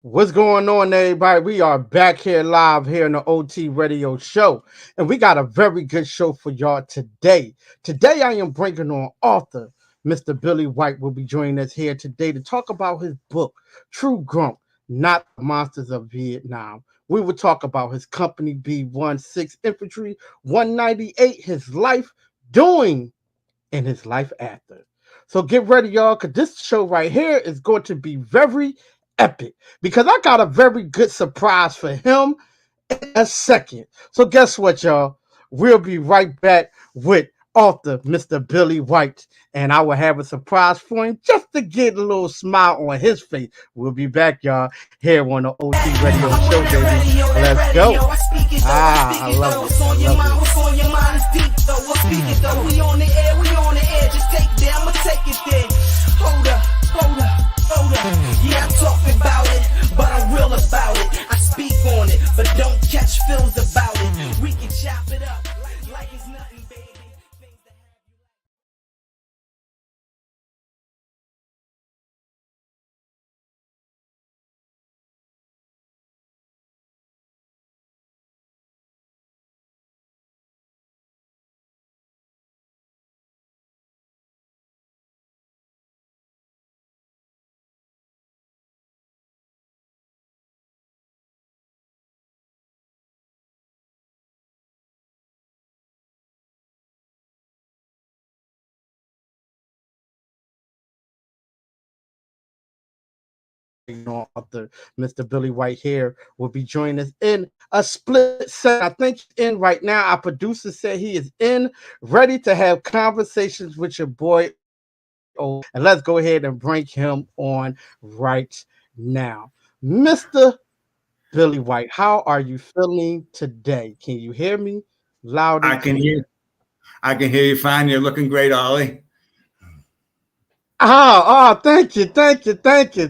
What's going on, everybody? We are back here live here in the OT Radio Show, and we got a very good show for y'all today. Today, I am bringing on author Mr. Billy White will be joining us here today to talk about his book, True Grunt, Not the Monsters of Vietnam. We will talk about his company B-16 Infantry 198, his life doing and his life after. So get ready, y'all, because this show right here is going to be very epic because I got a very good surprise for him in a second. So guess what, y'all? We'll be right back with author Mr. Billy White, and I will have a surprise for him just to get a little smile on his face. We'll be back, y'all, here on the OT Radio Show, baby. Let's go. I love it. I love What's on your mind is deep though. We'll speak it though. We on the air. Just take it there. I'ma take it there. Hold up. Yeah, I'm talking about it, but I'm real about it. I speak on it, but don't catch feels about it. We can chop it up like it's nothing, baby. author Mr. Billy White here will be joining us in a split second. I think he's in right now. Our producer said he is in, ready to have conversations with your boy. And let's go ahead and bring him on right now. Mr. Billy White, how are you feeling today? Can you hear me loud and I can clear? hear. I can hear you fine. You're looking great, Ollie.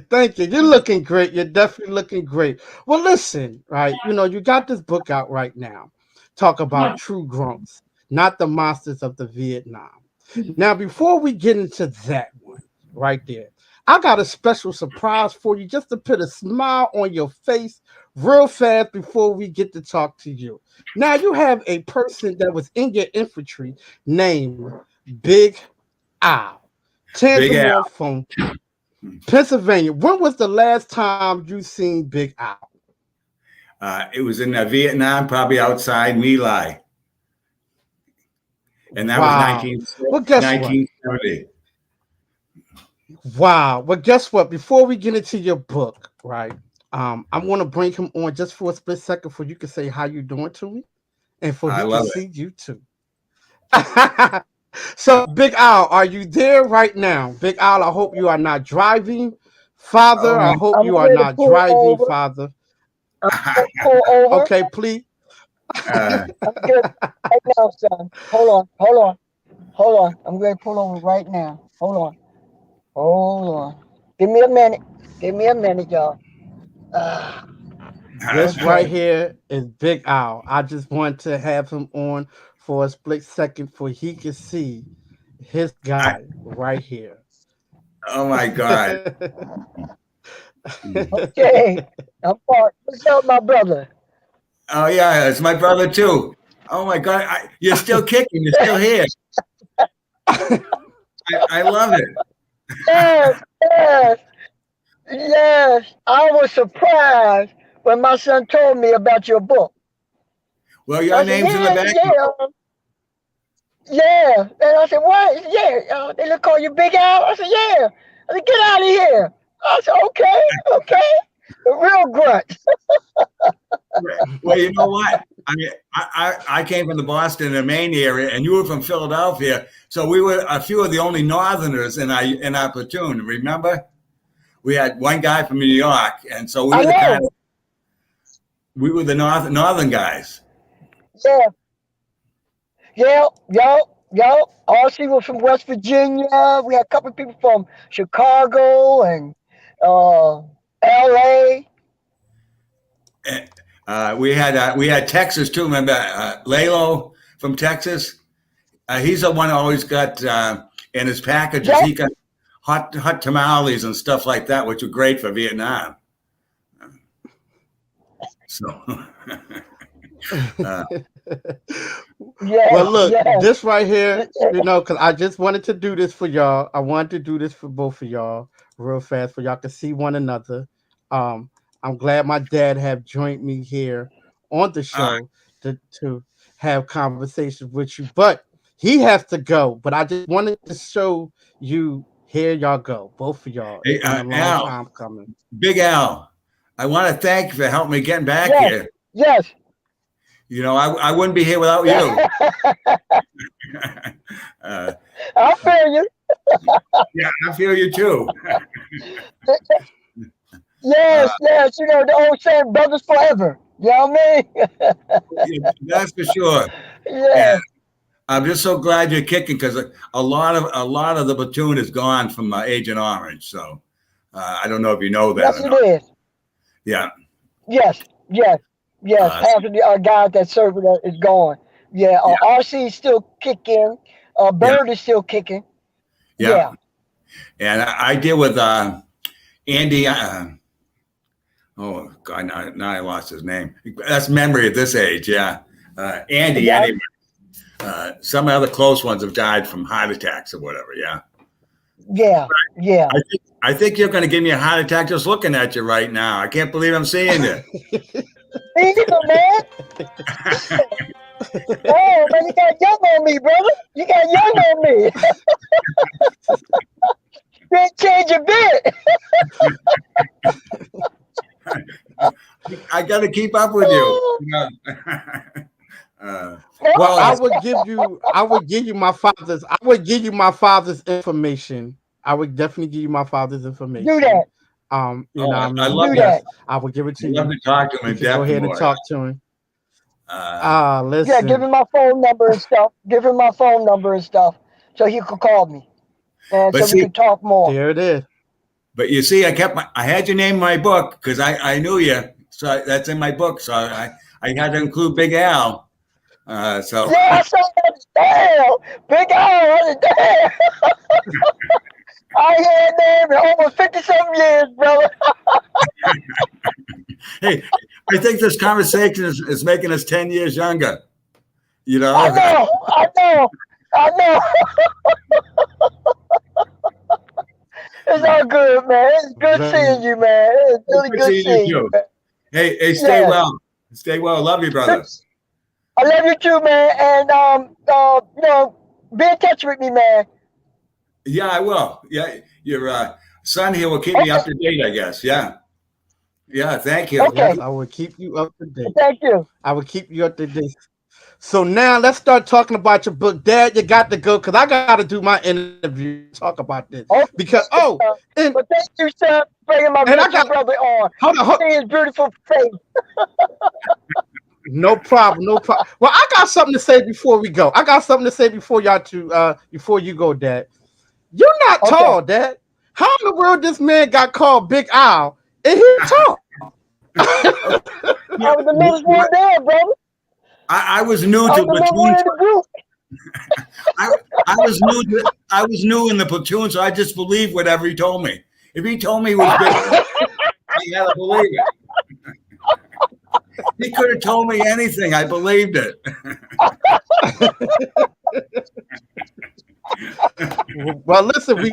Thank you. You're looking great. You're definitely looking great. Well, listen, right? You got this book out right now. Talk about true grunts, not the monsters of the Vietnam. Now, before we get into that one right there, I got a special surprise for you just to put a smile on your face real fast before we get to talk to you. Now, you have a person that was in your infantry named Big Al. Big Al. Tangier from Pennsylvania. When was the last time you seen Big Al? It was in Vietnam, probably outside My Lai, and that was Wow. Well, guess what? 1970. Wow. Well, guess what? Before we get into your book, right? I want to bring him on just for a split second for you can say how you doing to me and for I he can love it. see you too. So, Big Al, are you there right now? Big Al, I hope you are not driving. Father, I Oh, hope I'm you are going to not pull driving, over. Father. I'm going to pull over. Okay, please. uh, I'm good right now, son. Hold on. I'm going to pull over right now. Hold on. Give me a minute. Y'all. Ah, This right okay. here is Big Al. I just want to have him on for a split second for he can see his I, guy right here. oh my God. Okay. I'm parked. What's up, my brother? Oh yeah, it's my brother too. Oh my God, you're still kicking. You're still here. I love it. Yes, yes, yes. I was surprised when my son told me about your book. Well, your I said, name's in the back. yeah. And I said, what? Yeah. They look call you Big Al. I said, yeah. I said, get out of here. I said, okay. The real grunt. Well, you know what? I came from the Boston and Maine area, and you were from Philadelphia, so we were a few of the only Northerners in our platoon. Remember, we had one guy from New York, and so I know. we were the northern guys. Yeah. Yeah. All she was from West Virginia. We had a couple of people from Chicago and LA. We had Texas too. Remember Lalo from Texas? He's the one who always got in his packages. Yep. He got hot tamales and stuff like that, which were great for Vietnam. So, Well, Yes, look, yes. this right here, because I just wanted to do this for y'all. I wanted to do this for both of y'all real fast, for y'all to see one another. Um, I'm glad my dad have joined me here on the uh, show to have conversations with you, but he has to go. But I just wanted to show you. Here y'all go, both of y'all. It's hey, been a long Al, time coming. Big Al, I want to thank you for helping me getting back Yes, here. yes. You know, I wouldn't be here without you. uh, I feel you. yeah, I feel you too. Uh, Yes, yes. You know the old saying, brothers forever. You know what I mean? yeah, that's for sure. And Yes, I'm just so glad you're kicking because a lot of the platoon is gone from Agent Orange. So I don't know if you know that yes, or it not. is. Yeah. Yes, yes, yes. Uh, Half of the guys that serve with us is gone. Yeah, yeah. RC is still kicking. Yeah. Bird is still kicking. Yeah. Yeah, And I deal with Andy. Oh God, now I lost his name. That's memory at this age. Yeah. Andy. yeah, Anyway, some other close ones have died from heart attacks or whatever. Yeah. yeah, yeah. I think you're going to give me a heart attack just looking at you right now. I can't believe I'm seeing you. Me either, man. Oh man, you got young on me, brother. You got young on me. You ain't change a bit. I got to keep up with you. Well, Well, I would give you my father's, I would give you my father's information. I would definitely give you my father's Do information. that. You know what I I mean? love Do that. that. Yes, I would give it I to love you. to talk to him You in could go depth ahead and more. talk to him. Uh, Yeah, give Listen, him my phone number and stuff. Give him my phone number and stuff, so he could call me, and but so we see, could talk more. there it is. but you see, I had your name in my book because I knew you, so that's in my book. So I had to include Big Al. So Yeah, I saw that. Damn, Big Al, I said, damn. I ain't had that name in over 50-something years, brother. hey, I think this conversation is making us 10 years younger. You I know, know, I know, I know. It's all good, man. It's good seeing Very you, man. It's really good good seeing you seeing you, too. man. Hey, stay Yes. well. Stay well. Love you, Good. brother. I love you too, man. And be in touch with me, man. Yeah, I will. Yeah, your son here will keep me Okay, up to date, I guess. Yeah. Yeah. Thank you. yes, okay. I will keep you up to date. Thank you. I will keep you up to date. So now let's start talking about your book, Dad. You got to go because I got to do my interview. Talk about this Okay, because but thank you, sir, for bringing my and I got virtual brother on. hold on, See his beautiful face. no problem, no problem. Well, I got something to say before we go. I got something to say before y'all to before you go, Dad. You're not Okay. tall, Dad. How in the world this man got called Big Owl and he tall? Yeah. I was the littlest one there, brother. I was new I to was the little platoon. one in the group. I was new in the platoon, so I just believed whatever he told me. If he told me he was big, I had to believe it. He could have told me anything. I believed it. Well, listen, we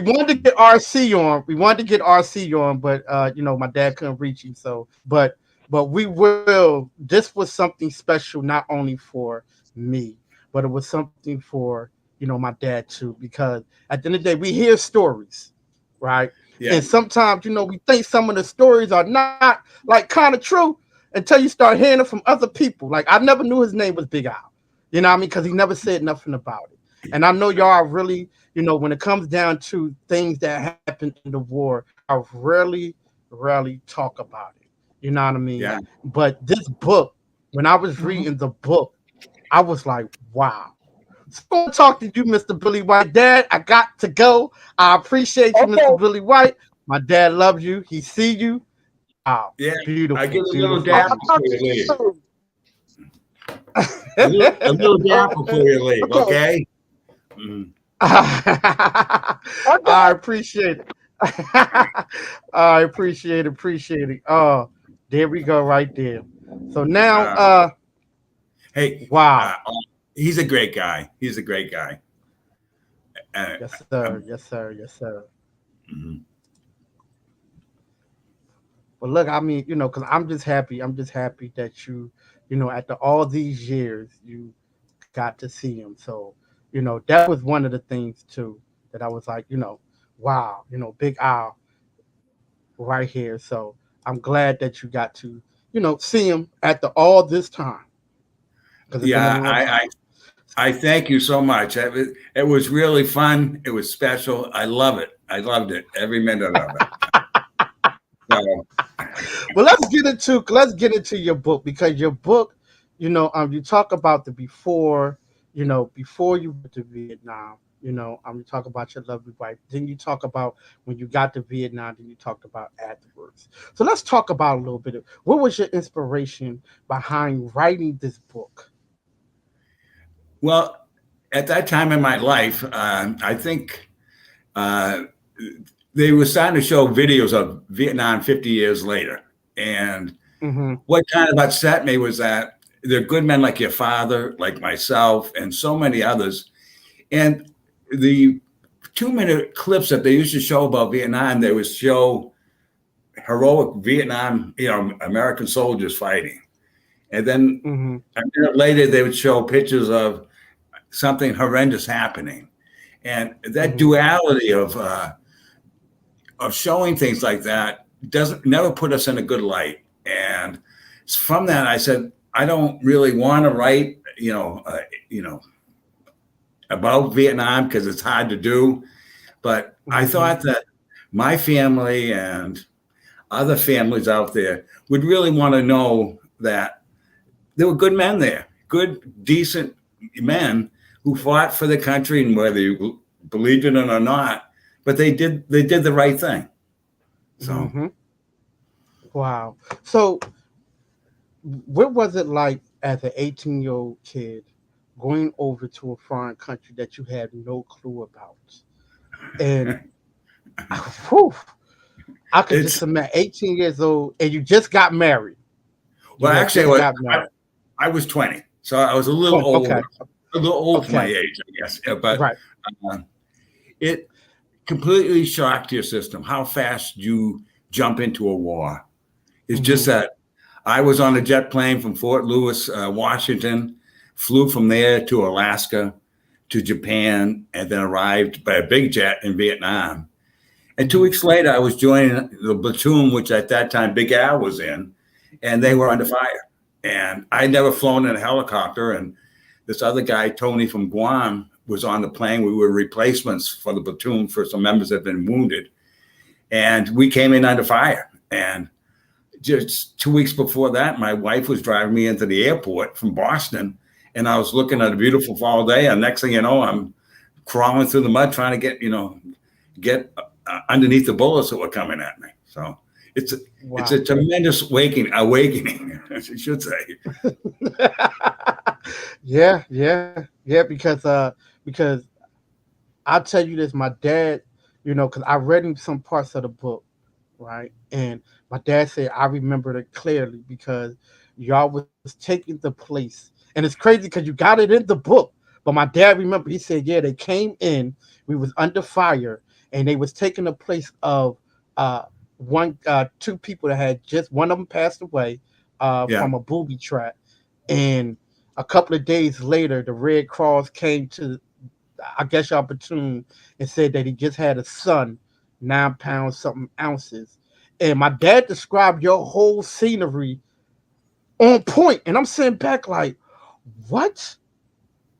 wanted to get RC on. We wanted to get RC on, but my dad couldn't reach him. So, but we will. This was something special, not only for me, but it was something for my dad too. Because at the end of the day, we hear stories, right? Yeah. And sometimes we think some of the stories are not like kind of true until you start hearing it from other people. Like I never knew his name was Big Al. You know what I mean? Because he never said nothing about it. And I know y'all are really, when it comes down to things that happened in the war, y'all rarely talk about it. You know what I mean? Yeah. But this book, when I was Mhm. reading the book, I was like, wow. So I want to talk to you, Mr. Billy White. Dad, I got to go. I appreciate you, Okay. Mr. Billy White. My dad loves you. He see you. Wow. Yeah. I Beautiful, give a little beautiful, dap I before love you leave. you. A little dap before you leave, Okay. okay? Mm. I Okay. appreciate it. I appreciate it. Oh. There we go, right there. So now, Uh, hey, wow. he's a great guy. He's a great guy. Uh, Yes, sir. um, Yes, sir. Yes, sir. mhm. But look, I mean, because I'm just happy. I'm just happy that after all these years, you got to see him. So, that was one of the things too that I was like, wow, Big Al right here. So I'm glad that you got to, see him after all this time because it's been a Yeah, long time. I thank you so much. It was really fun. It was special. I love it. I loved it, every minute of it. So, Well, let's get into your book because your book, you talk about the before, before you went to Vietnam. You talk about your lovely wife. Then you talk about when you got to Vietnam. Then you talked about afterwards. So let's talk about a little bit of what was your inspiration behind writing this book. well, at that time in my life, I think uh, they were starting to show videos of Vietnam 50 years later. And Mm-hmm. what kind of upset me was that there are good men like your father, like myself, and so many others. And the 2-minute clips that they used to show about Vietnam, they would show heroic Vietnam, American soldiers fighting. And then Mm-hmm. a minute later, they would show pictures of something horrendous happening. And that Mm-hmm. duality of showing things like that doesn't never put us in a good light. And from that, I said, I don't really want to write, about Vietnam because it's hard to do. But I Mm-hmm. thought that my family and other families out there would really want to know that there were good men there, good, decent men who fought for the country, and whether you believed in it or not, but they did the right thing. So Mm-hmm. Wow. So what was it like as an 18-year-old kid going over to a foreign country that you had no clue about? And whew, I could just it's imagine 18 years old and you just got married. You well, had actually, just got married. I was 20, so I was 20. Okay. a little old for my Okay. age, I guess. But Right. uh, it completely shocked your system how fast you jump into a war. It's just Mm-hmm. that I was on a jet plane from Fort Lewis, Washington, flew from there to Alaska, to Japan, and then arrived by a big jet in Vietnam. And 2 weeks later, I was joining the platoon, which at that time Big Al was in, and they were Mm-hmm. under fire. And I'd never flown in a helicopter. And this other guy, Tony from Guam, was on the plane. We were replacements for the platoon for some members that had been wounded. And we came in under fire. And just 2 weeks before that, my wife was driving me into the airport from Boston. And I was looking at a beautiful fall day. And next thing you know, I'm crawling through the mud trying to get underneath the bullets that were coming at me. So it's a Wow. tremendous awakening, I should say. Yeah, yeah, because I'll tell you this, my dad, because I read him some parts of the book, right? And my dad said I remembered it clearly because y'all was taking the place. And it's crazy because you got it in the book. But my dad remember he said, yeah, they came in, we was under fire, and they was taking the place of one two people that had just one of them passed away Yeah, from a booby trap. And a couple of days later, the Red Cross came to, I guess, y'all platoon and said that he just had a son, 9 pounds something ounces. And my dad described your whole scenery on point, and I'm sitting back like, what?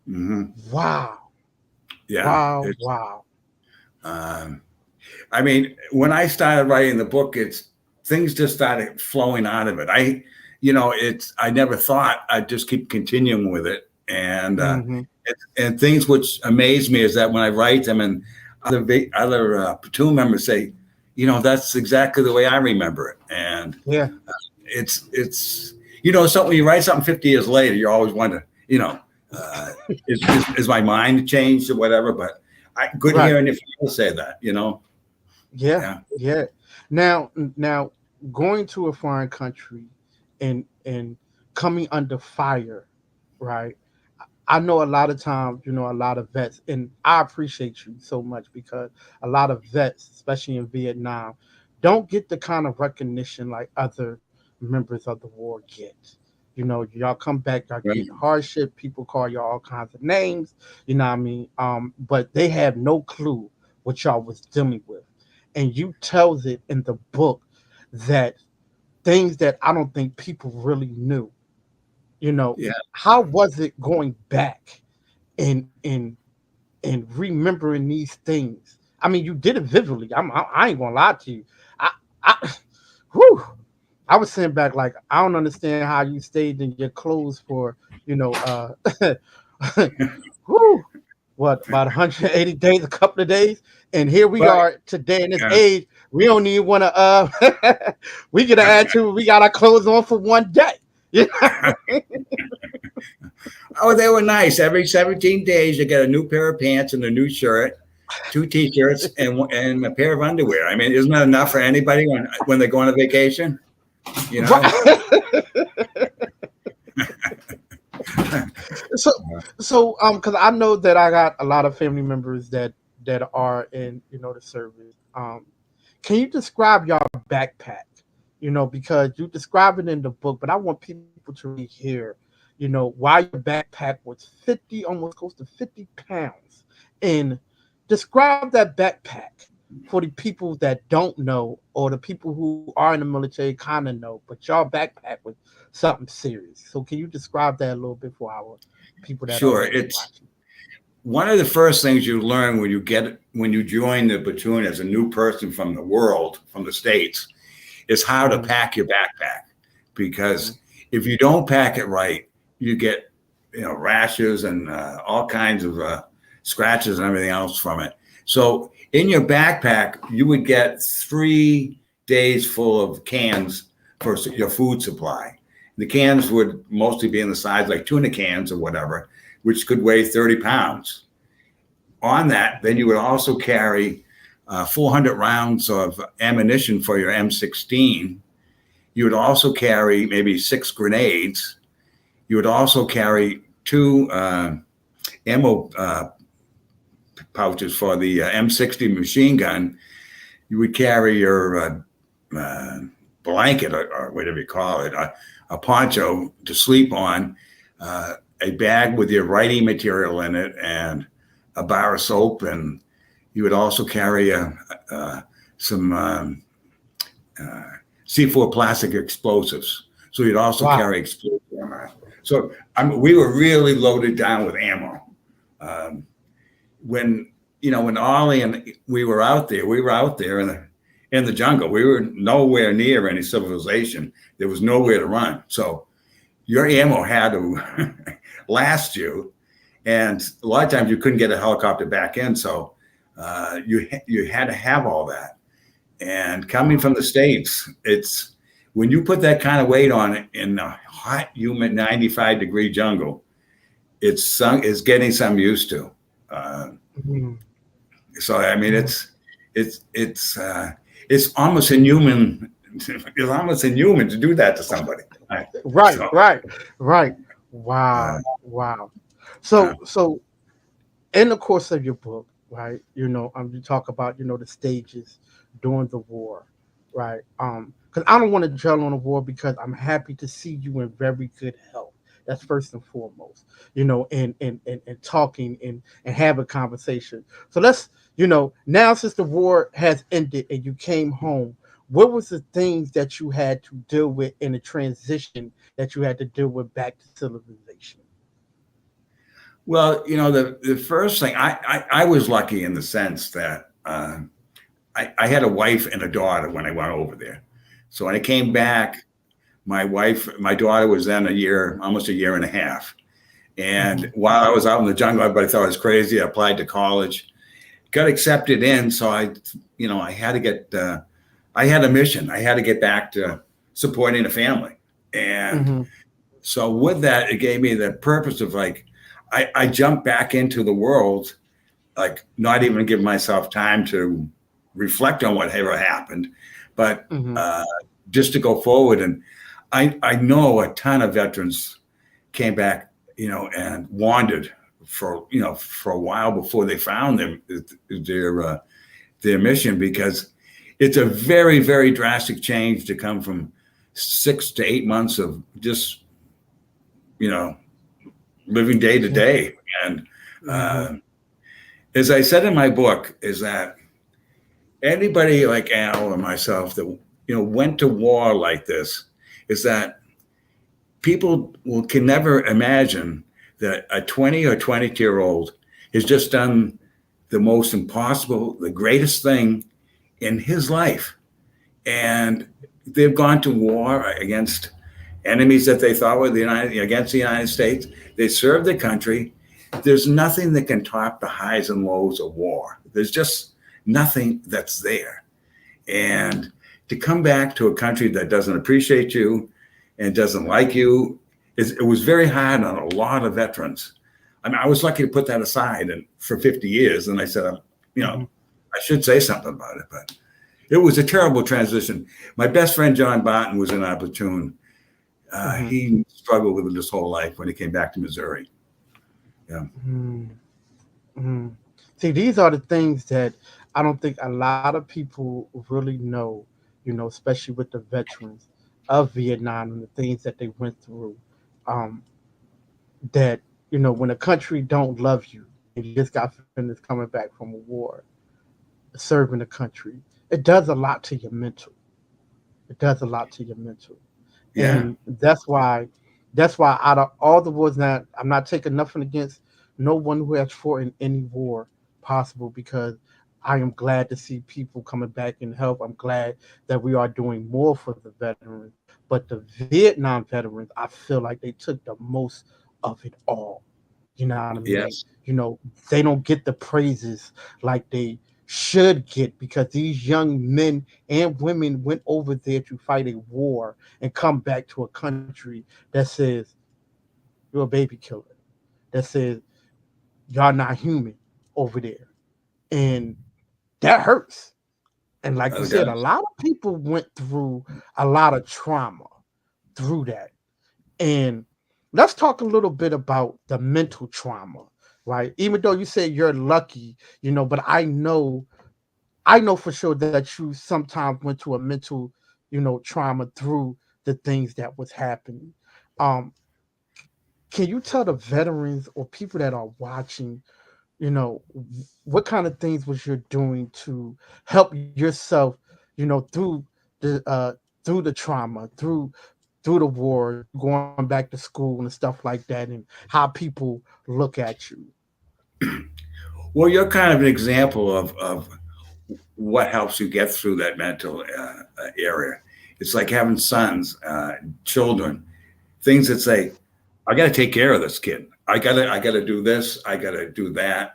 hmm Wow, yeah. wow, It's wow. um, I mean, when I started writing the book, it's things just started flowing out of it. I never thought I'd just keep continuing with it, Mm-hmm. and things which amaze me is that when I write them, and other platoon members say, that's exactly the way I remember it, and Yeah, it's something when you write something 50 years later, you always wonder, uh, is my mind changed or whatever, but good right. hearing if you say that. Yeah, Yeah. yeah. Now, going to a foreign country and coming under fire, right? I know a lot of times, a lot of vets, and I appreciate you so much because a lot of vets, especially in Vietnam, don't get the kind of recognition like other members of the war get. Y'all come back, y'all Right. get hardship. People call y'all all kinds of names. You know what I mean? But they have no clue what y'all was dealing with, and you tells it in the book that things that I don't think people really knew. Yeah. How was it going back and remembering these things? I mean, you did it vividly. I ain't gonna lie to you. I whew, I was sitting back like I don't understand how you stayed in your clothes for you know whew, what about 180 days, a couple of days, and here we But are today in this yeah. age. We don't even want to. We get an attitude. We got our clothes on for one day. Yeah. Oh, they were nice. Every 17 days, you get a new pair of pants and a new shirt, two T-shirts, and a pair of underwear. I mean, isn't that enough for anybody when they go on a vacation? You know. Right. so because I know that I got a lot of family members that are in the service. Can you describe your backpack? Because you describe it in the book, but I want people to really hear, why your backpack was 50, almost close to 50 pounds. And describe that backpack for the people that don't know, or the people who are in the military kind of know, but your backpack was something serious. So can you describe that a little bit for our people that are Sure. listening and It's watching? one of the first things you learn when you join the platoon as a new person from the world, from the States, is how to Mhm, pack your backpack. mhm. Because if you don't pack it right, you get rashes and all kinds of scratches and everything else from it. So in your backpack, you would get 3 days full of cans for your food supply. The cans would mostly be in the size like tuna cans or whatever, which could weigh 30 pounds. On that, then you would also carry 400 rounds of ammunition for your M16. You would also carry maybe 6 grenades. You would also carry two ammo pouches for the M60 machine gun. You would carry your uh, blanket or whatever you call it, a poncho to sleep on, a bag with your writing material in it, and a bar of soap. And you would also carry some uh, C4 plastic explosives. So you'd also Wow. carry explosive ammo. So we were really loaded down with ammo. Um, when Ollie and we were out there in the jungle. We were nowhere near any civilization. There was nowhere to run. So your ammo had to last you, and a lot of times you couldn't get a helicopter back in. So you had to have all that. And coming from the States, it's when you put that kind of weight on it in a hot, humid, 95-degree jungle, it's getting some used to. Uh, Mhm, so I mean, mhm. it's almost inhuman. It's almost inhuman to do that to somebody. Right? Right, So right, right. uh, Wow, wow. uh, So in the course of your book, right, you talk about, the stages during the war, right? Because I don't want to dwell on the war because I'm happy to see you in very good health. That's first and foremost, and talking and have a conversation. So let's, now since the war has ended and you came home, what was the things that you had to deal with in the transition that you had to deal with back to civilization? well, the first thing I was lucky in the sense that I had a wife and a daughter when I went over there. So when I came back, my daughter was then almost a year and a half. And Mhm. while I was out in the jungle, everybody thought I was crazy. I applied to college, got accepted in. So I had to get, I had a mission. I had to get back to supporting a family. And Mhm. so with that, it gave me the purpose of like, I jumped back into the world, like not even give myself time to reflect on whatever happened. But Mhm. just to go forward. And I know a ton of veterans came back, and wandered for a while before they found their mission, because it's a very, very drastic change to come from 6 to 8 months of just living day to day. And as I said in my book, is that anybody like Al or myself that went to war like this, is that people can never imagine that a 20 or 22-year-old has just done the most impossible, the greatest thing in his life. And they've gone to war against enemies that they thought were against the United States. They served their country. There's nothing that can top the highs and lows of war. There's just nothing that's there. And to come back to a country that doesn't appreciate you and doesn't like you, it was very hard on a lot of veterans. I mean, I was lucky to put that aside for 50 years. And I said, I should say something about it, but it was a terrible transition. My best friend, John Barton, was in our platoon. He struggled with it his whole life when he came back to Missouri. Yeah. See, these are the things that I don't think a lot of people really know, especially with the veterans of Vietnam and the things that they went through. That, when a country don't love you, and you just got finished coming back from a war, serving the country, it does a lot to your mental. It does a lot to your mental. Yeah. And that's why out of all the wars, now I'm not taking nothing against no one who has fought in any war possible, because I am glad to see people coming back and help. I'm glad that we are doing more for the veterans. But the Vietnam veterans, I feel like they took the most of it all. You know what I mean? Yes. They don't get the praises like they should get, because these young men and women went over there to fight a war and come back to a country that says you're a baby killer, that says y'all not human over there. And that hurts. And like you said, a lot of people went through a lot of trauma through that. And let's talk a little bit about the mental trauma, right? Even though you say you're lucky, but I know for sure that you sometimes went to a mental, trauma through the things that was happening. Um, can you tell the veterans or people that are watching, what kind of things was you doing to help yourself, through the trauma, through the war, going back to school and stuff like that, and how people look at you? Well, you're kind of an example of what helps you get through that mental area. It's like having sons, children, things that say, I got to take care of this kid. I got to do this. I got to do that,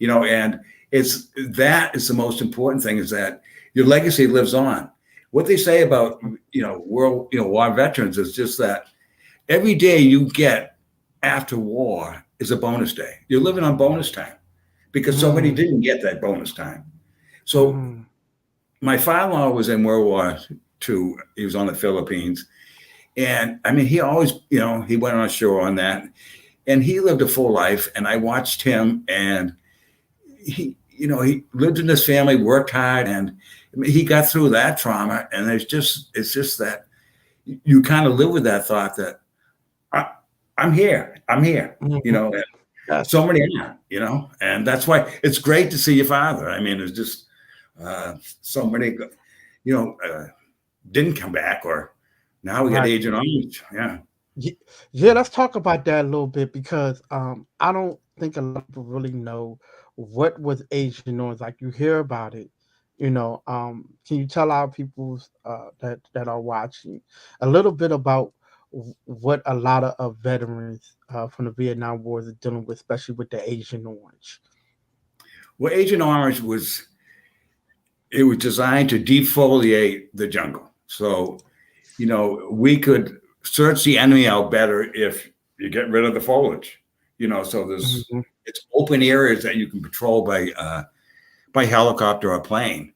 and that is the most important thing, is that your legacy lives on. What they say about, war veterans is just that every day you get after war is a bonus day. You're living on bonus time, because somebody didn't get that bonus time. So my father-in-law was in World War II. He was on the Philippines. And I mean, he always, he went on shore on that, and he lived a full life. And I watched him, and he lived in his family, worked hard, and he got through that trauma. And it's just that you kind of live with that thought that I'm here, and so many are, and that's why it's great to see your father. I mean, it's just so many, didn't come back, or now we got Agent Orange. Yeah, let's talk about that a little bit, because I don't think a lot of people really know what was Agent Orange. Like, you hear about it, can you tell our people that are watching a little bit about what a lot of veterans from the Vietnam Wars are dealing with, especially with the Agent Orange? Well, Agent Orange was designed to defoliate the jungle. So, we could search the enemy out better if you get rid of the foliage. So there's it's open areas that you can patrol by helicopter or plane.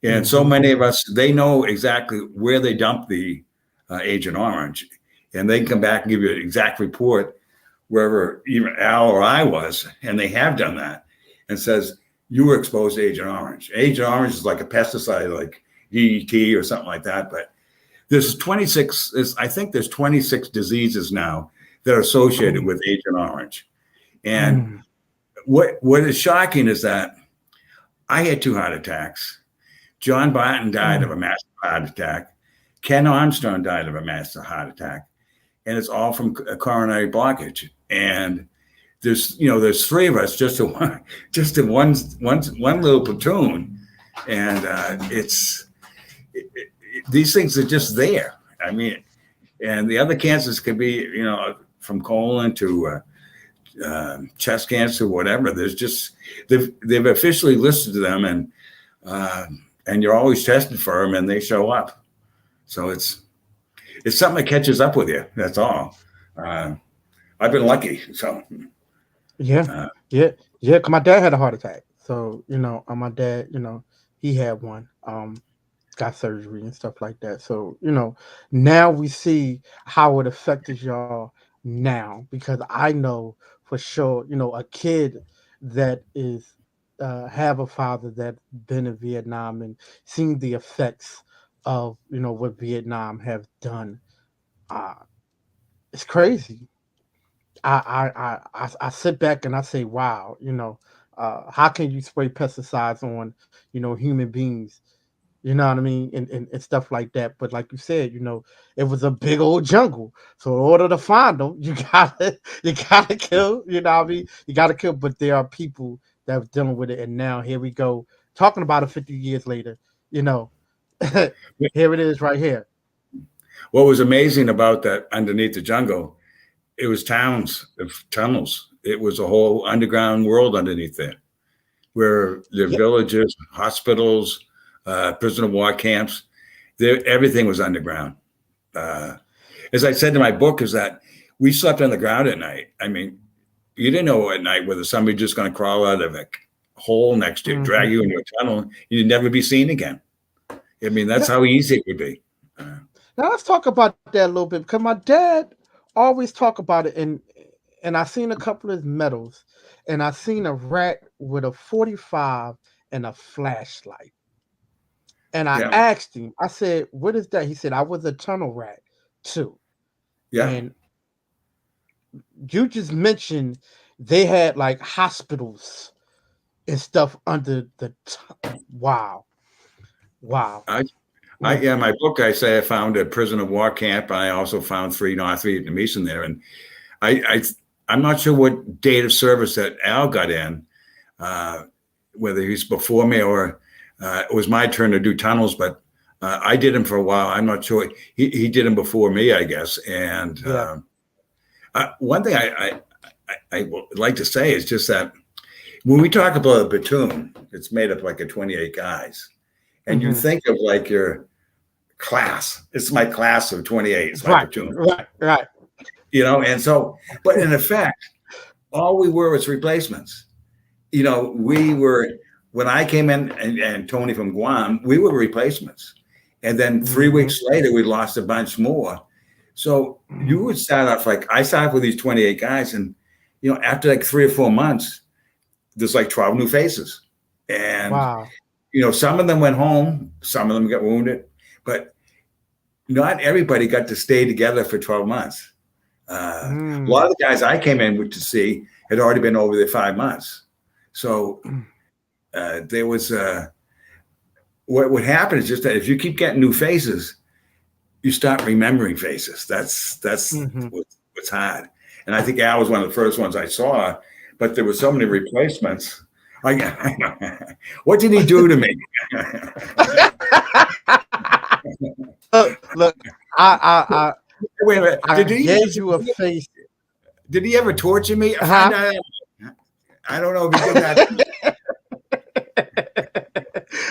And so many of us, they know exactly where they dumped the Agent Orange, and they can come back and give you an exact report wherever even Al or I was, and they have done that, and says you were exposed to Agent Orange. Agent Orange is like a pesticide, like DDT or something like that. But there's 26. I think there's 26 diseases now that are associated with Agent Orange. And what is shocking is that I had 2 heart attacks. John Barton died of a massive heart attack. Ken Armstrong died of a massive heart attack, and it's all from a coronary blockage. And there's 3 of us just in one little platoon, and these things are just there. I mean, and the other cancers could be from colon to chest cancer, whatever. There's just they've officially listed them, and you're always tested for them, and they show up. So it's something that catches up with you. That's all. I've been lucky. So Yeah. Cause my dad had a heart attack. So, my dad, he had one, got surgery and stuff like that. So, now we see how it affected y'all now, because I know for sure, a kid that is, have a father that been in Vietnam and seen the effects of, what Vietnam have done. Uh, it's crazy. I sit back and I say, wow, how can you spray pesticides on, human beings, you know what I mean, and stuff like that. But like you said, it was a big old jungle. So in order to find them, you gotta kill, you know what I mean? You gotta kill. But there are people that was dealing with it, and now here we go talking about it 50 years later, you know. Here it is right here. what was amazing about that underneath the jungle, it was towns of tunnels. It was a whole underground world underneath there, where the Yep. villages, hospitals, prisoner of war camps, everything was underground. Uh, as I said in my book, is that we slept on the ground at night. I mean, you didn't know at night whether somebody's just going to crawl out of a hole next to you, Hmm. drag you into a tunnel, you'd never be seen again. I mean, that's how easy it would be. Uh, Now let's talk about that a little bit, because my dad always talk about it, and I seen a couple of his medals, and I seen a rat with a 45 and a flashlight. And I yeah, asked him, I said, "What is that?" He said, "I was a tunnel rat too." yeah. And you just mentioned they had like hospitals and stuff under the wow. Wow. I, Mm, yeah, my book, I say I found a prison of war camp. I also found 3 North Vietnamese in there, and I, I, I'm not sure what date of service that Al got in, uh, whether he's before me or it was my turn to do tunnels, but I did him for a while. I'm not sure. He did him before me, I guess. And yeah. one thing I would like to say is just that when we talk about a platoon, it's made up like of 28 guys. And you Hmm. think of like your class. It's my class of 28. It's my Right, platoon, right. and so, but in effect, all we were was replacements. We were, when I came in and Tony from Guam, we were replacements. And then 3 weeks Hmm. later, we lost a bunch more. So you would start off like, I started off with these 28 guys, and, after like 3 or 4 months, there's like 12 new faces. And, Wow. some of them went home, some of them got wounded, but not everybody got to stay together for 12 months. A lot of Mm. the guys I came in with to see had already been over there 5 months. So there was what would happen is just that if you keep getting new faces, you start remembering faces. That's Hmm. what's hard. And I think Al was one of the first ones I saw, but there were so many replacements. What did he do to me? Look, I, Wait a minute. I gave you a face. Did he ever torture me? Huh? I don't know if he did that.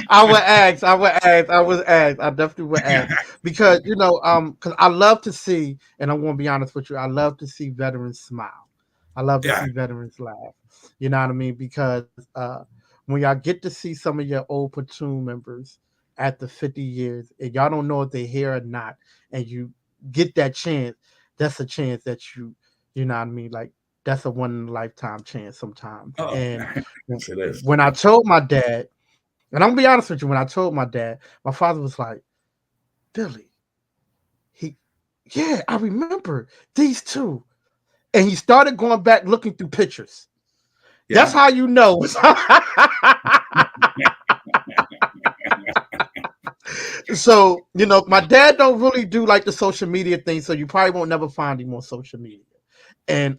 I would ask. I would ask. I would ask. I definitely would ask, because because I love to see, and I'm gonna be honest with you, I love to see veterans smile. I love to Yeah, see veterans laugh. You know what I mean? Because when y'all get to see some of your old platoon members, after 50 years, and y'all don't know if they're here or not, and you get that chance, that's a chance that you know what I mean? Like, that's a one in a lifetime chance sometimes. Oh, And yes, it is. when I told my dad, and I'm gonna be honest with you, when I told my dad, my father was like, Billy, he, yeah, I remember these two. And he started going back looking through pictures. That's Yeah. how you know. So, my dad don't really do like the social media thing, so you probably won't never find him on social media. And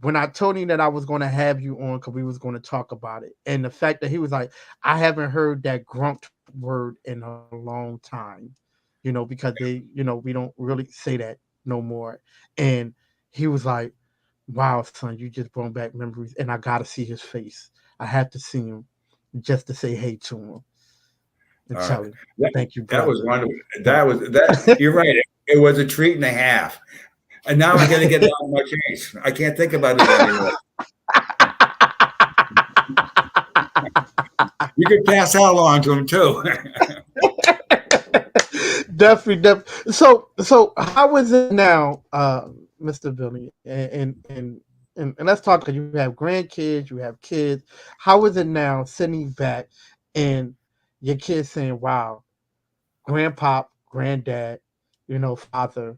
when I told him that I was going to have you on because we was going to talk about it, and the fact that he was like, I haven't heard that grunt word in a long time, because we don't really say that no more. And he was like, wow, son, you just brought back memories, and I got to see his face. I have to see him just to say hey to him and All right. tell him, That, thank you, that was brother. wonderful. So, That was that. You're right. It was a treat and a half. And now I got to get it out of my case. I can't think about it anymore. You could pass that along to him too. definitely. So how is it now, Mr. Billy? And let's talk. Cause you have grandkids, you have kids. How is it now sitting back and your kids saying, "Wow, grandpop, granddad, father,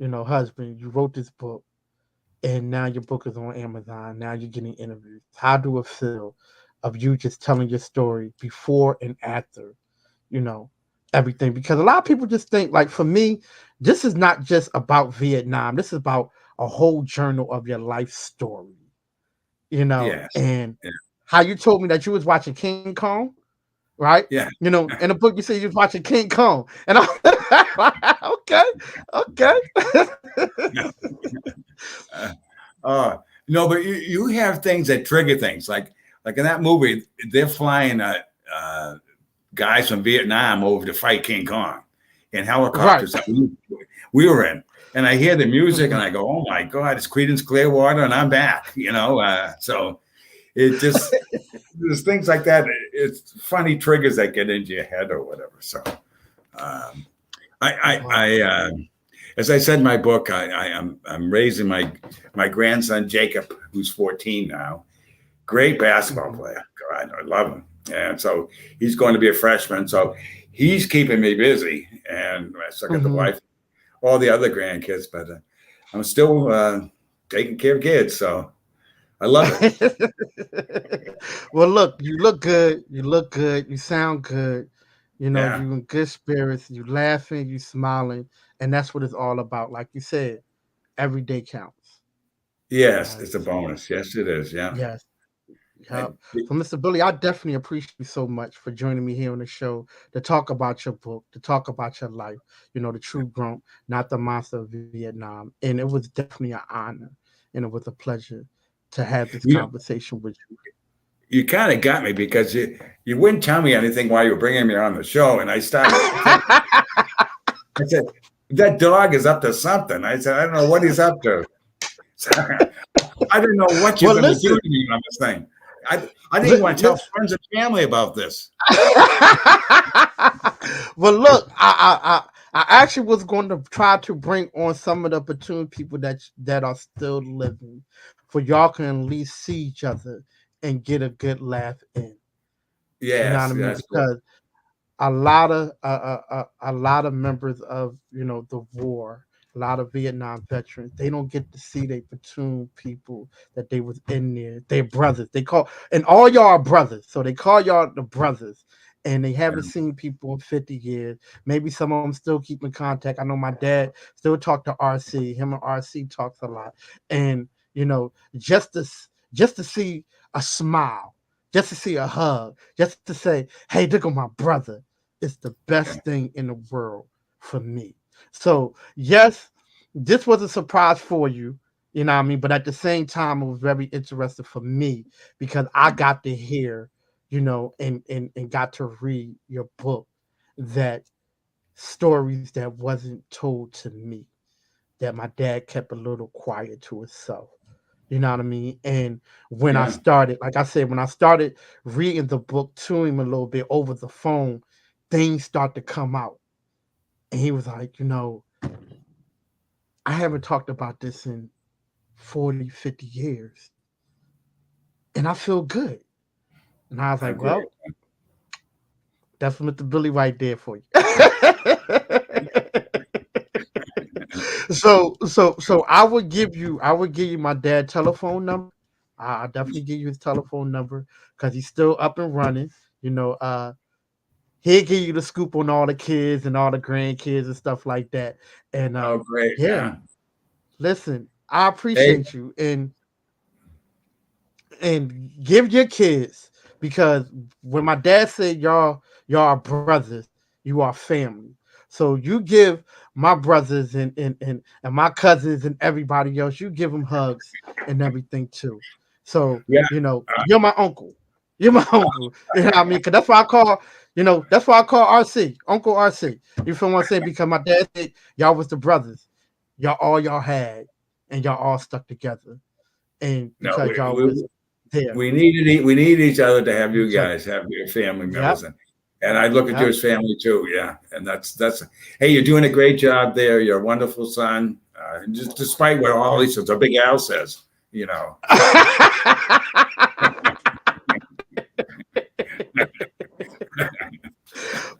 husband, you wrote this book, and now your book is on Amazon. Now you're getting interviews. How do it feel of you just telling your story before and after, you know, everything?" Because a lot of people just think, like, for me, this is not just about Vietnam. This is about a whole journal of your life story, Yes. and Yeah. how you told me that you was watching King Kong, right? Yeah. In the book you said you was watching King Kong, and I okay, okay. Uh, uh, no, but you have things that trigger things like in that movie, they're flying guys from Vietnam over to fight King Kong in Right. helicopters that we were in. And I hear the music and Mhm. I go, oh my God, it's Creedence Clearwater and I'm back, so it just, there's things like that. It's funny triggers that get into your head or whatever. So um, Wow. as I said in my book, I'm raising my grandson Jacob, who's 14 now. Great basketball Mhm. player. God, I love him. And so he's going to be a freshman. So he's keeping me busy. And I still got the Mhm. wife, all the other grandkids, but I'm still taking care of kids. So I love it. Well, look, you look good. You look good. You sound good. Yeah. You in good spirits. You laughing. You smiling, and that's what it's all about. Like you said, every day counts. Yes, Right. it's a So bonus. Yes, it is. Yeah. yes. Yep. And, So, Mr. Billy, I definitely appreciate you so much for joining me here on the show to talk about your book, to talk about your life, the True Grunt, not the monster of Vietnam. And it was definitely an honor and it was a pleasure to have this you conversation with you. you kind of got me because you wouldn't tell me anything while you were bringing me on the show. And I started thinking, I said, that dog is up to something. I said, I don't know what he's up to. So, I didn't know what you're Well, going to do listen, to me on this thing. I didn't want to tell listen. friends and family about this. Well, look, I actually was going to try to bring on some of the platoon people that are still living, for y'all can at least see each other and get a good laugh in. You know what Yes, I mean? that's what. Because a lot of members of the war, a lot of Vietnam veterans, they don't get to see their platoon people that they was in there. They're brothers. They call, and all y'all are brothers, so they call y'all the brothers. And they haven't seen people in 50 years. Maybe some of them still keep in contact. I know my dad still talk to RC. Him and RC talks a lot. And just to see a smile, just to see a hug, just to say, "Hey, look at my brother," is the best thing in the world for me. So, yes, this was a surprise for you, you know what I mean? But at the same time, it was very interesting for me because I got to hear, and got to read your book, that stories that wasn't told to me, that my dad kept a little quiet to himself. You know what I mean? And when I Yeah. started, like I said, when I started reading the book to him a little bit over the phone, things start to come out. And he was like, I haven't talked about this in 40, 50 years. And I feel good. And I was I like, get well, that's Mr. Billy right there for you. So I would give you my dad's telephone number. I'll definitely give you his telephone number because he's still up and running. You know, he'll give you the scoop on all the kids and all the grandkids and stuff like that. And Oh, great. yeah, Yeah. listen, I Hey, appreciate you and give your kids because when my dad said y'all are brothers, you are family. So you give my brothers and my cousins and everybody else, you give them hugs and everything too. So yeah. you're my uncle. You're my uncle. You know what I mean? Because that's why I call RC Uncle RC. You feel what I'm saying? Because my dad said y'all was the brothers. Y'all had, and y'all all stuck together, and No, because y'all was there. we need each other to have you Each other. guys have your family members, Yep. and I look at you Yep. as family too. Yeah, and that's. Hey, you're doing a great job there. You're a wonderful son. Just despite what all Yeah. these, the Big Al says, So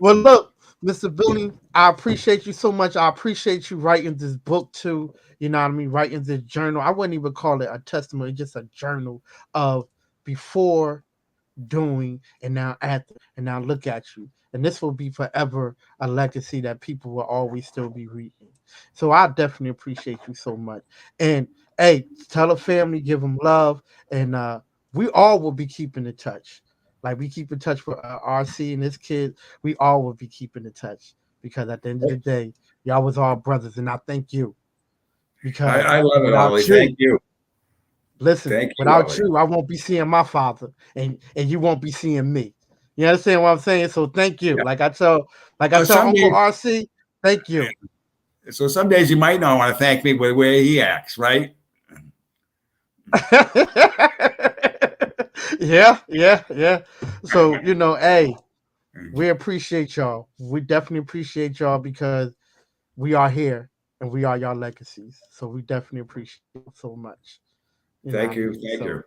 Well, look, Mr. Billy, I appreciate you so much. I appreciate you writing this book too. You know what I mean? Writing this journal. I wouldn't even call it a testimony, just a journal of before, doing, and now after. And now look at you. And this will be forever a legacy that people will always still be reading. So I definitely appreciate you so much. And hey, tell a family, give them love, and we all will be keeping in touch. Like we keep in touch with RC and his kids, we all will be keeping in touch because at the end of the day, y'all was all brothers, and I thank you because I love it, without Ollie. you, Thank you, listen, thank you, without Ollie. you, I won't be seeing my father, and you won't be seeing me. You understand what I'm saying? So thank you. Yeah. Like I tell Some Uncle days, RC, thank you. so some days you might not want to thank me with the way he acts, right? Yeah, yeah, yeah. So hey, we appreciate y'all. We definitely appreciate y'all because we are here and we are y'all legacies. So we definitely appreciate y'all so much. You know what I Thank you, mean? thank So you.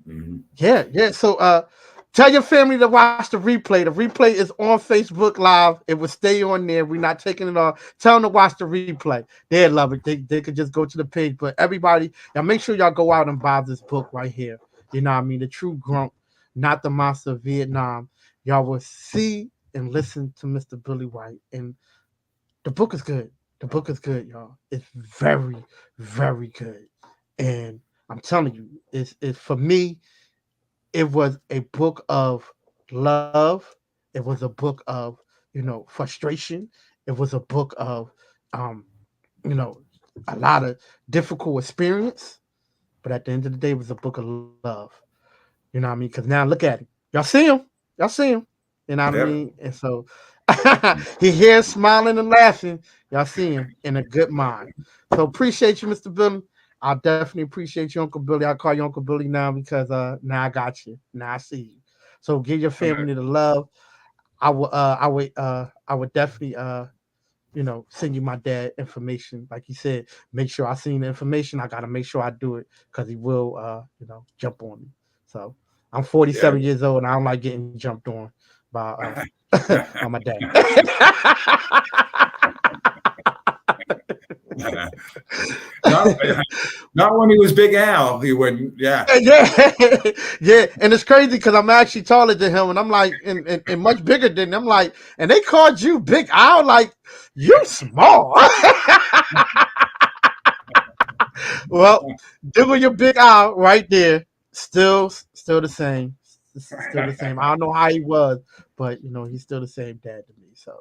Mhm. yeah, yeah. So tell your family to watch the replay. The replay is on Facebook Live. It will stay on there. We're not taking it off. Tell them to watch the replay. They love it. They could just go to the page. But everybody, y'all make sure y'all go out and buy this book right here. You know what I mean? The True Grunt, not the Monster of Vietnam. Y'all will see and listen to Mr. Billy White. And the book is good. The book is good, y'all. It's very, very good. And I'm telling you, it's for me, it was a book of love. It was a book of frustration. It was a book of um you know a lot of difficult experience, but at the end of the day it was a book of love. You know what I mean? Because now look at him. Y'all see him. You know what I Yep. mean? And so he here smiling and laughing. Y'all see him in a good mind. So appreciate you, Mr. Billy. I definitely appreciate you, Uncle Billy. I call you Uncle Billy now because now I got you. Now I see you. So give your Okay. family the love. I would definitely send you my dad information. Like you said, make sure I seen the information. I gotta make sure I do it because he will jump on me. So I'm Yeah. 47 years old and I don't like getting jumped on by by my dad. not, not when he was Big Al, he wouldn't. Yeah. Yeah, yeah, and it's crazy because I'm actually taller than him, and I'm like, and much bigger than him. I'm like, and they called you Big Al, like you small. Well, doing your Big Al right there, still the same, still the same. I don't know how he was, but he's still the same dad to me. So,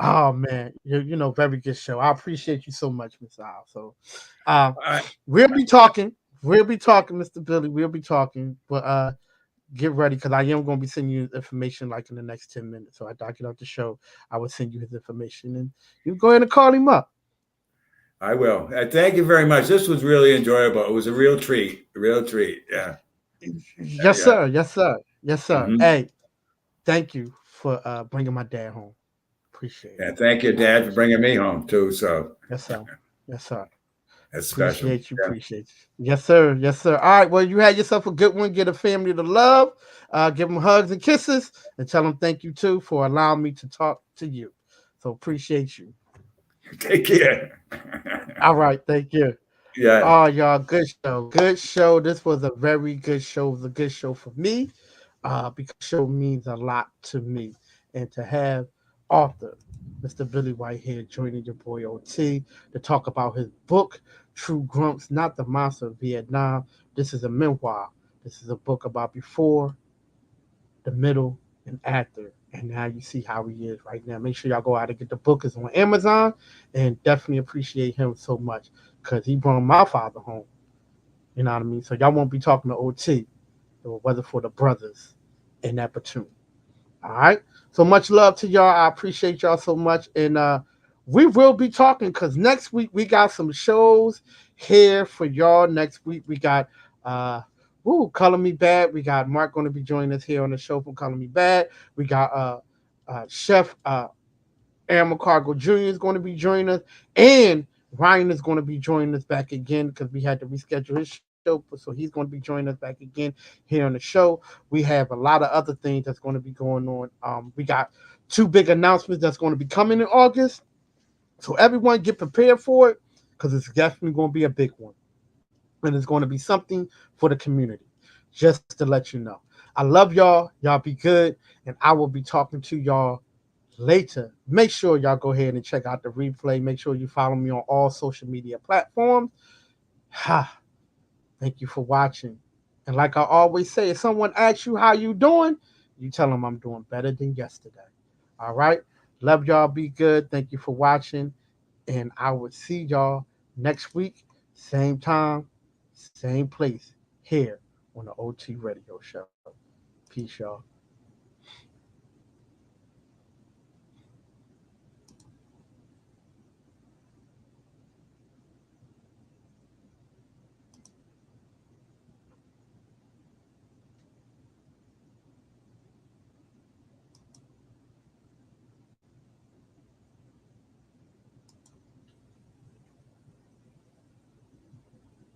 oh man, very good show. I appreciate you so much, Miss Al. So, uh, I, we'll be talking. We'll be talking, Mr. Billy. We'll be talking, but get ready because I am going to be sending you information like in the next 10 minutes. So after I get off the show, I will send you his information, and you go ahead and call him up. I will. Thank you very much. This was really enjoyable. It was a real treat. A real treat. Yeah. Yes, Yeah. sir. Yes, sir. Yes, sir. Hmm. Hey, thank you for bringing my dad home. Appreciate it. And thank your I dad for appreciate bringing it. me home too. So Yes, sir. Yes, sir. that's special. Appreciate you. Yeah. Appreciate you. Yes, sir. Yes, sir. All right. Well, you had yourself a good one. Get a family to love. Give them hugs and kisses, and tell them thank you too for allowing me to talk to you. So appreciate you. Take care. All right. Thank you. Yeah. Oh, y'all, good show. Good show. This was a very good show. It was a good show for me because show means a lot to me. And to have author Mr. Billy White here joining your boy OT to talk about his book, True Grunts, Not the Monster of Vietnam. This is a memoir. This is a book about before, the middle, and after. And now you see how he is right now. Make sure y'all go out and get the book. It's on Amazon. And definitely appreciate him so much because he brought my father home. You know what I mean? So y'all won't be talking to OT or whether for the brothers in that platoon. All right. So much love to y'all. I appreciate y'all so much. And we will be talking because next week we got some shows here for y'all. Next week we got Color Me Bad. We got Mark going to be joining us here on the show from Color Me Bad. We got Chef Aaron McCargo Jr. is going to be joining us, and Ryan is going to be joining us back again because we had to reschedule his show. So he's going to be joining us back again here on the show. We have a lot of other things that's going to be going on. We got two big announcements that's going to be coming in August. So everyone get prepared for it because it's definitely going to be a big one. And it's going to be something for the community. Just to let you know. I love y'all. Y'all be good. And I will be talking to y'all later. Make sure y'all go ahead and check out the replay. Make sure you follow me on all social media platforms. Ha. Thank you for watching. And like I always say, if someone asks you how you doing, you tell them I'm doing better than yesterday. All right. Love y'all. Be good. Thank you for watching. And I will see y'all next week, same time, same place, here on the OT Radio Show. Peace, y'all.